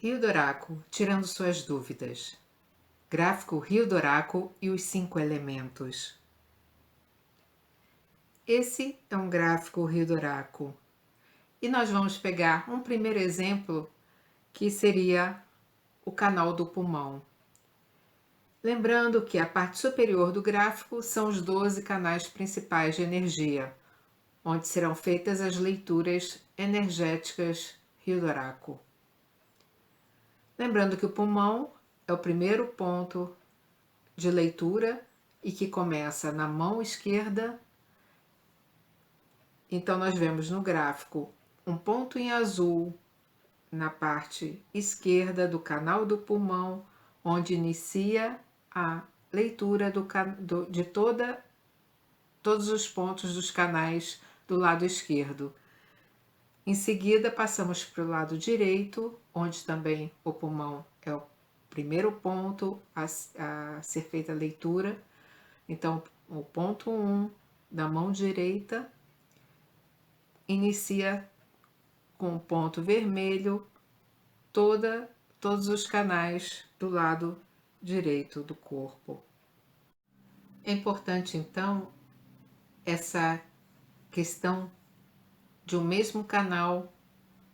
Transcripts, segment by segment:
Rio Doraco, tirando suas dúvidas. Gráfico Rio Doraco e os 5 elementos. Esse é um gráfico Rio Doraco. E nós vamos pegar um primeiro exemplo, que seria o canal do pulmão. Lembrando que a parte superior do gráfico são os 12 canais principais de energia, onde serão feitas as leituras energéticas Rio Doraco. Lembrando que o pulmão é o primeiro ponto de leitura e que começa na mão esquerda. Então nós vemos no gráfico um ponto em azul na parte esquerda do canal do pulmão, onde inicia a leitura de todos os pontos dos canais do lado esquerdo. Em seguida passamos para o lado direito, onde também o pulmão é o primeiro ponto a ser feita a leitura. Então, o ponto 1 da mão direita inicia com o ponto vermelho todos os canais do lado direito do corpo. É importante, então, essa questão de um mesmo canal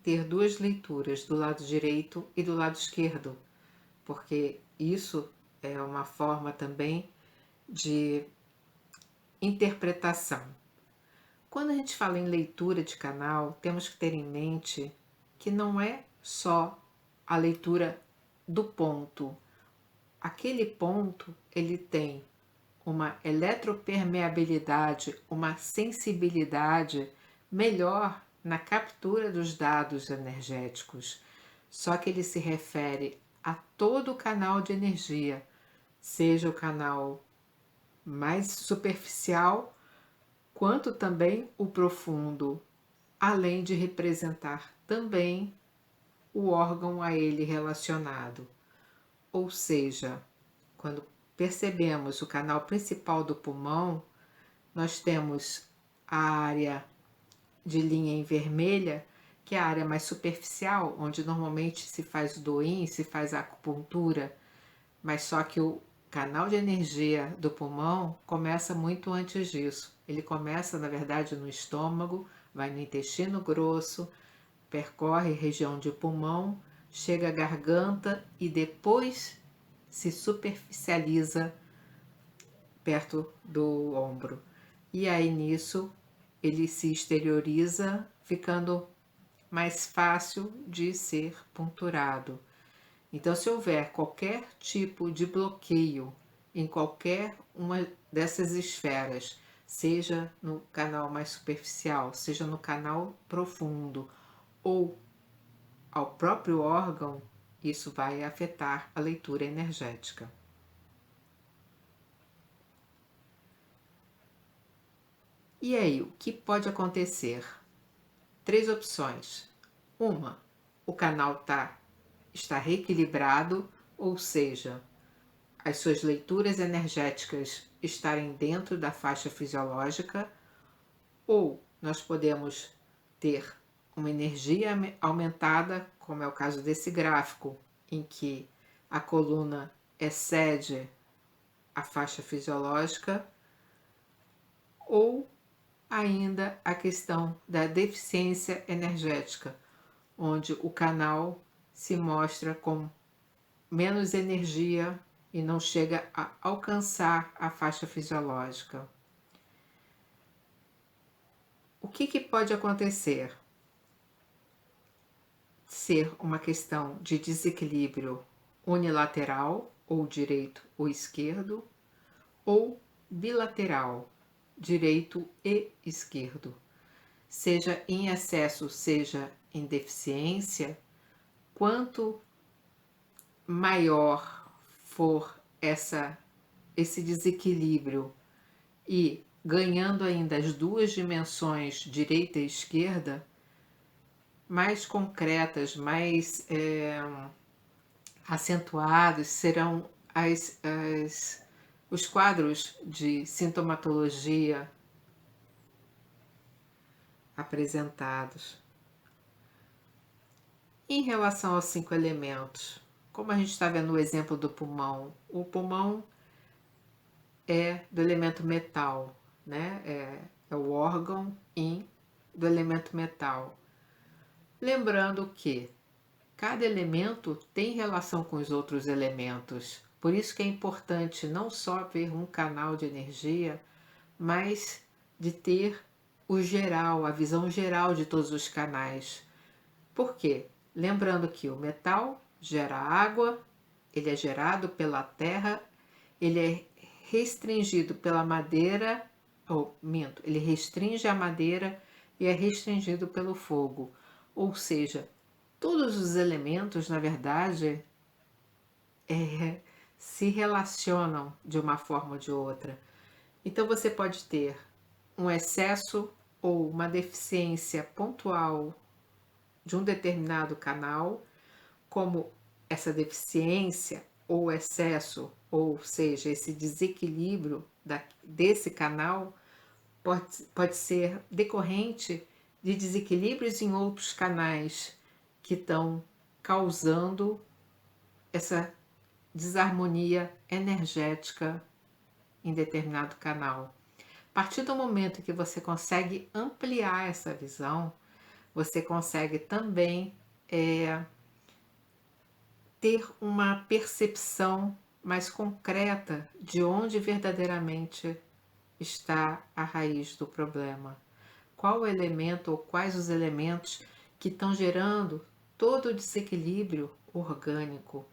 ter duas leituras, do lado direito e do lado esquerdo, porque isso é uma forma também de interpretação. Quando a gente fala em leitura de canal, temos que ter em mente que não é só a leitura do ponto. Aquele ponto, ele tem uma eletropermeabilidade, uma sensibilidade melhor na captura dos dados energéticos. Só que ele se refere a todo o canal de energia, seja o canal mais superficial, quanto também o profundo, além de representar também o órgão a ele relacionado. Ou seja, quando percebemos o canal principal do pulmão, nós temos a área de linha em vermelha, que é a área mais superficial, onde normalmente se faz o DOIN, se faz a acupuntura, mas só que o canal de energia do pulmão começa muito antes disso. Ele começa, na verdade, no estômago, vai no intestino grosso, percorre região de pulmão, chega à garganta e depois se superficializa perto do ombro. E aí nisso ele se exterioriza, ficando mais fácil de ser punturado. Então, se houver qualquer tipo de bloqueio em qualquer uma dessas esferas, seja no canal mais superficial, seja no canal profundo ou ao próprio órgão, isso vai afetar a leitura energética. E aí, o que pode acontecer? 3 opções. Uma, o canal está reequilibrado, ou seja, as suas leituras energéticas estarem dentro da faixa fisiológica, ou nós podemos ter uma energia aumentada, como é o caso desse gráfico, em que a coluna excede a faixa fisiológica, ou ainda a questão da deficiência energética, onde o canal se mostra com menos energia e não chega a alcançar a faixa fisiológica. O que pode acontecer? Ser uma questão de desequilíbrio unilateral, ou direito ou esquerdo, ou bilateral, direito e esquerdo. Seja em excesso, seja em deficiência, quanto maior for esse desequilíbrio e ganhando ainda as duas dimensões direita e esquerda, mais concretas, mais acentuados serão os quadros de sintomatologia apresentados. Em relação aos 5 elementos, como a gente está vendo o exemplo do pulmão, o pulmão é do elemento metal, né? É o órgão do elemento metal. Lembrando que cada elemento tem relação com os outros elementos. Por isso que é importante não só ver um canal de energia, mas de ter o geral, a visão geral de todos os canais. Por quê? Lembrando que o metal gera água, ele é gerado pela terra, ele é restringido pela madeira, ele restringe a madeira e é restringido pelo fogo. Ou seja, todos os elementos, na verdade, se relacionam de uma forma ou de outra. Então você pode ter um excesso ou uma deficiência pontual de um determinado canal, como essa deficiência ou excesso, ou seja, esse desequilíbrio desse canal pode ser decorrente de desequilíbrios em outros canais que estão causando essa desarmonia energética em determinado canal. A partir do momento que você consegue ampliar essa visão, você consegue também ter uma percepção mais concreta de onde verdadeiramente está a raiz do problema. Qual o elemento ou quais os elementos que estão gerando todo o desequilíbrio orgânico.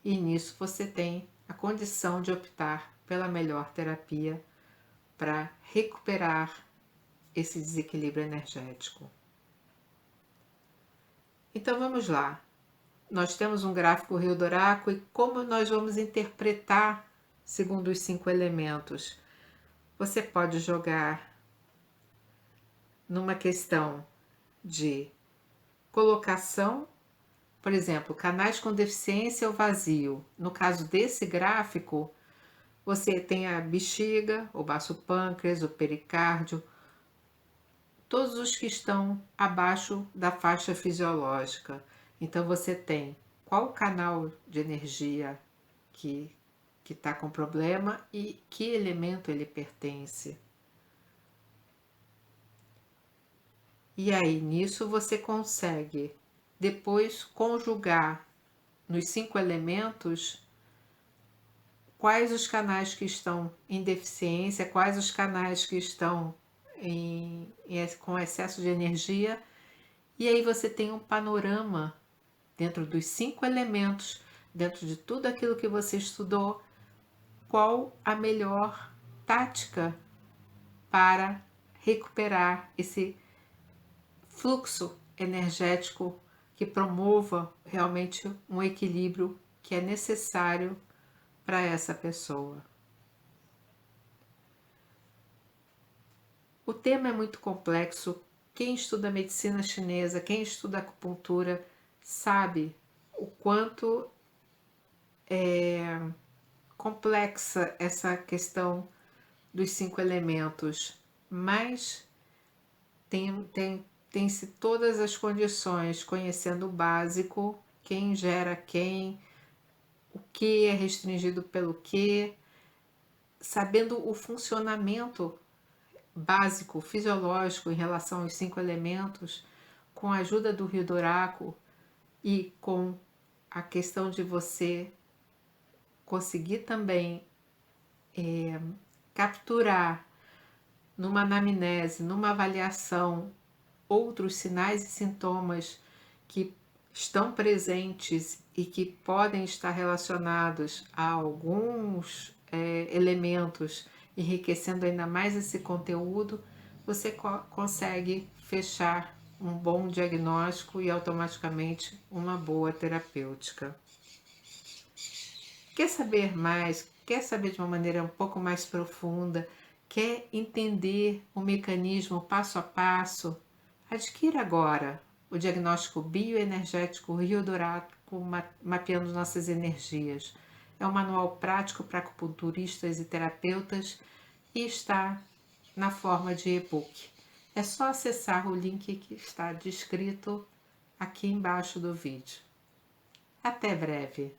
E nisso você tem a condição de optar pela melhor terapia para recuperar esse desequilíbrio energético. Então vamos lá. Nós temos um gráfico Rio Doraco e como nós vamos interpretar segundo os 5 elementos. Você pode jogar numa questão de colocação, por exemplo, canais com deficiência ou vazio. No caso desse gráfico, você tem a bexiga, o baço pâncreas, o pericárdio, todos os que estão abaixo da faixa fisiológica. Então você tem qual canal de energia que está com problema e que elemento ele pertence. E aí nisso você consegue depois conjugar nos 5 elementos quais os canais que estão em deficiência, quais os canais que estão com excesso de energia, e aí você tem um panorama dentro dos 5 elementos, dentro de tudo aquilo que você estudou, qual a melhor tática para recuperar esse fluxo energético que promova realmente um equilíbrio que é necessário para essa pessoa. O tema é muito complexo. Quem estuda medicina chinesa, quem estuda acupuntura, sabe o quanto é complexa essa questão dos 5 elementos, mas tem-se todas as condições, conhecendo o básico, quem gera quem, o que é restringido pelo que, sabendo o funcionamento básico, fisiológico em relação aos 5 elementos, com a ajuda do Rio Doraco e com a questão de você conseguir também capturar numa anamnese, numa avaliação, outros sinais e sintomas que estão presentes e que podem estar relacionados a alguns elementos, enriquecendo ainda mais esse conteúdo, você consegue fechar um bom diagnóstico e automaticamente uma boa terapêutica. Quer saber mais? Quer saber de uma maneira um pouco mais profunda? Quer entender o mecanismo passo a passo? Adquira agora o diagnóstico bioenergético Rio Doraco mapeando nossas energias. É um manual prático para acupunturistas e terapeutas e está na forma de e-book. É só acessar o link que está descrito aqui embaixo do vídeo. Até breve!